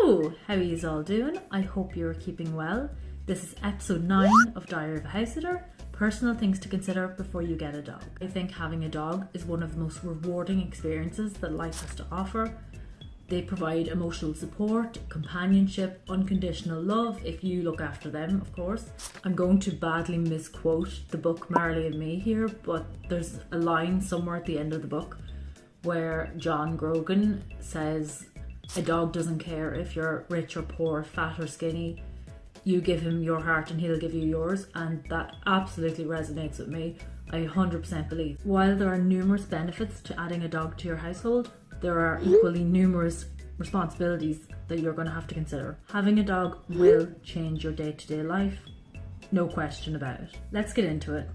So, how are you all doing? I hope you're keeping well. This is episode 9 of Diary of a House Sitter, personal things to consider before you get a dog. I think having a dog is one of the most rewarding experiences that life has to offer. They provide emotional support, companionship, unconditional love if you look after them, of course. I'm going to badly misquote the book Marley and Me here, but there's a line somewhere at the end of the book where John Grogan says, "A dog doesn't care if you're rich or poor, fat or skinny. You give him your heart and he'll give you yours." And that absolutely resonates with me. I 100% believe. While there are numerous benefits to adding a dog to your household, there are equally numerous responsibilities that you're going to have to consider. Having a dog will change your day-to-day life, no question about it. Let's get into it.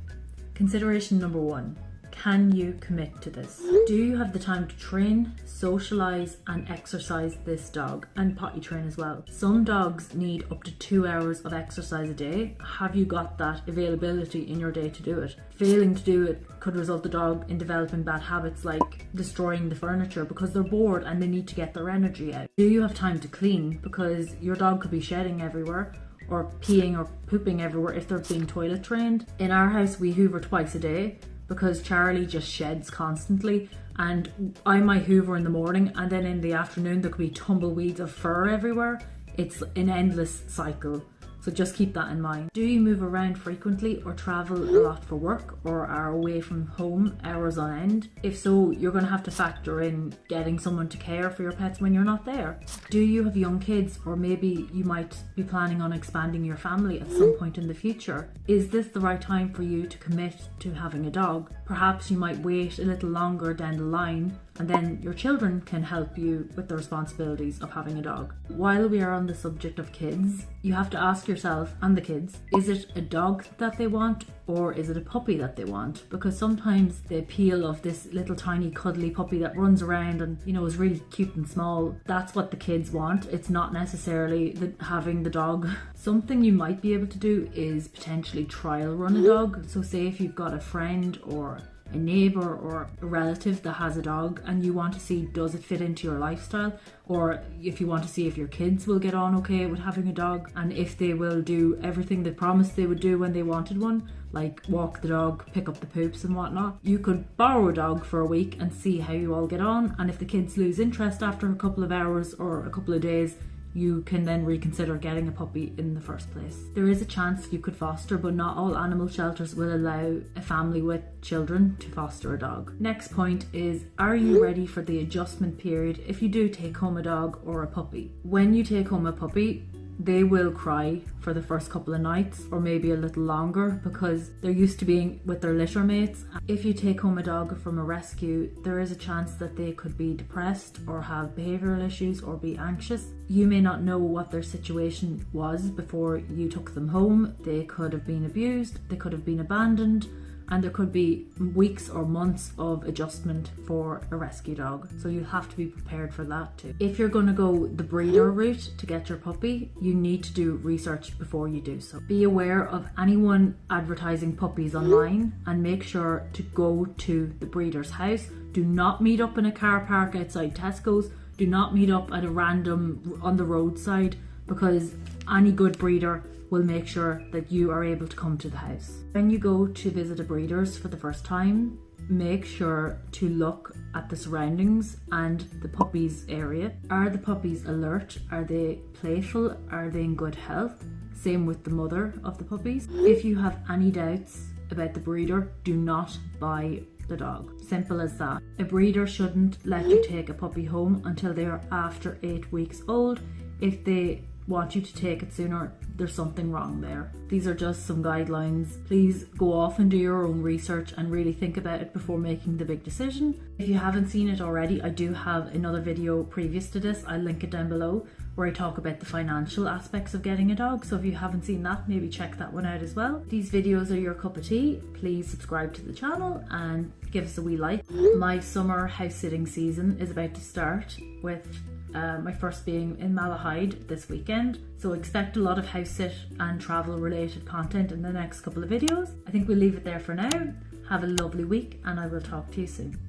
Consideration number 1. Can you commit to this? Do you have the time to train, socialise and exercise this dog, and potty train as well? Some dogs need up to 2 hours of exercise a day. Have you got that availability in your day to do it? Failing to do it could result the dog in developing bad habits like destroying the furniture because they're bored and they need to get their energy out. Do you have time to clean? Because your dog could be shedding everywhere or peeing or pooping everywhere if they're being toilet trained. In our house we hoover twice a day because Charlie just sheds constantly, and I might hoover in the morning and then in the afternoon there could be tumbleweeds of fur everywhere. It's an endless cycle, so just keep that in mind. Do you move around frequently or travel a lot for work or are away from home hours on end? If so, you're going to have to factor in getting someone to care for your pets when you're not there. Do you have young kids, or maybe you might be planning on expanding your family at some point in the future? Is this the right time for you to commit to having a dog? Perhaps you might wait a little longer down the line and then your children can help you with the responsibilities of having a dog. While we are on the subject of kids, you have to ask yourself and the kids, is it a dog that they want or is it a puppy that they want? Because sometimes the appeal of this little tiny cuddly puppy that runs around and is really cute and small, that's what the kids want. It's not necessarily having the dog. Something you might be able to do is potentially trial run a dog. So say if you've got a friend or a neighbour or a relative that has a dog and you want to see does it fit into your lifestyle, or if you want to see if your kids will get on okay with having a dog and if they will do everything they promised they would do when they wanted one, like walk the dog, pick up the poops and whatnot. You could borrow a dog for a week and see how you all get on, and if the kids lose interest after a couple of hours or a couple of days, you can then reconsider getting a puppy in the first place. There is a chance you could foster, but not all animal shelters will allow a family with children to foster a dog. Next point is, are you ready for the adjustment period if you do take home a dog or a puppy? When you take home a puppy, they will cry for the first couple of nights or maybe a little longer because they're used to being with their litter mates. If you take home a dog from a rescue, there is a chance that they could be depressed or have behavioural issues or be anxious. You may not know what their situation was before you took them home. They could have been abused, they could have been abandoned, and there could be weeks or months of adjustment for a rescue dog. So you have to be prepared for that too. If you're going to go the breeder route to get your puppy, you need to do research before you do so. Be aware of anyone advertising puppies online and make sure to go to the breeder's house. Do not meet up in a car park outside Tesco's. Do not meet up at a random on the roadside, because any good breeder will make sure that you are able to come to the house. When you go to visit a breeder's for the first time, make sure to look at the surroundings and the puppy's area. Are the puppies alert? Are they playful? Are they in good health? Same with the mother of the puppies. If you have any doubts about the breeder, do not buy the dog. Simple as that. A breeder shouldn't let you take a puppy home until they are after 8 weeks old. If they want you to take it sooner, there's something wrong there. These are just some guidelines. Please go off and do your own research and really think about it before making the big decision. If you haven't seen it already, I do have another video previous to this. I'll link it down below, where I talk about the financial aspects of getting a dog. So if you haven't seen that, maybe check that one out as well. These videos are your cup of tea. Please subscribe to the channel and give us a wee like. My summer house sitting season is about to start, with my first being in Malahide this weekend. So expect a lot of house sit and travel related content in the next couple of videos. I think we'll leave it there for now. Have a lovely week and I will talk to you soon.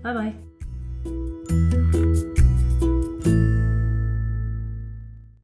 Bye bye.